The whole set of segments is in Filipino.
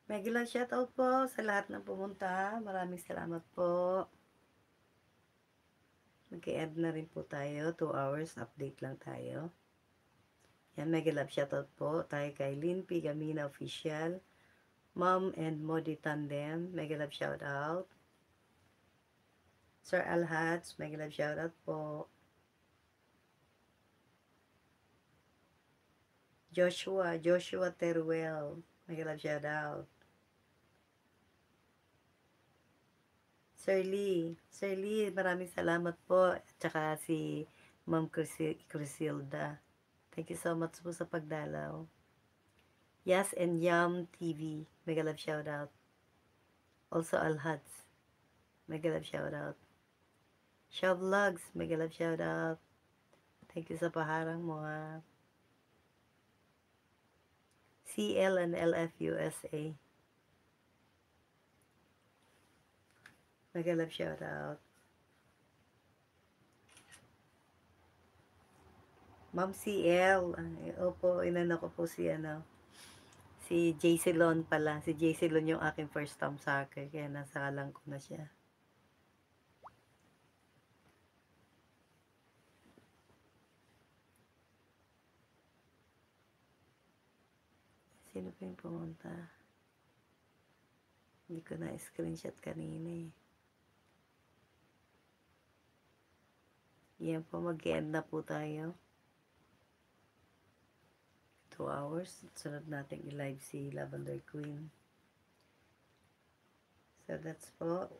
Mega love shoutout po sa lahat ng pumunta. Maraming salamat po. Mag-i-add na rin po tayo. 2 hours. Update lang tayo. Yan, mega love shoutout po tayo kay Lynn P. Gamina Official. Mom and Modi Tandem. Mega love shoutout. Sir Alhats. Mega love shoutout po. Joshua Teruel. Mega love shoutout. Sir Lee, maraming salamat po. At saka si Ma'am Crisilda. Thank you so much po sa pagdalaw. Yes and Yum TV. Mega love shoutout. Also Alhats. Mega love shoutout. Shaw Vlogs. Mega love shoutout. Thank you sa paharang mo ha. CL and LF USA. Mega love shoutout. Ma'am CL. Opo, inano ko po si si JC Lon pala. Si JC Lon yung aking first time soccer. Kaya nasa kalang ko na siya. Sino pa yung pumunta? Hindi ko na screenshot kanina eh. Yan po, mag-end na po tayo. 2 hours. Sunod natin i-live si Lavender Queen. So that's po.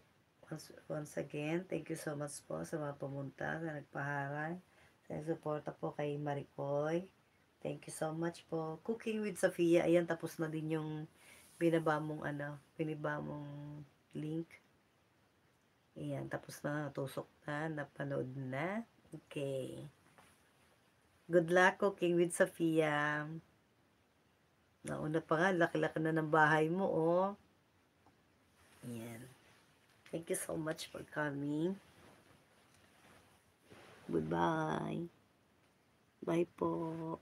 Once again, thank you so much po sa mga pumunta, sa nagpaharang, sa suporta po kay Maricoy. Thank you so much po. Cooking with Sofia, ayan, tapos na din yung binaba mong link. Ayan, tapos na, tusok na, napanood na. Okay. Good luck cooking with Sofia. Nauna pa nga, laki-laki na ng bahay mo, oh. Ayan. Thank you so much for coming. Goodbye. Bye po.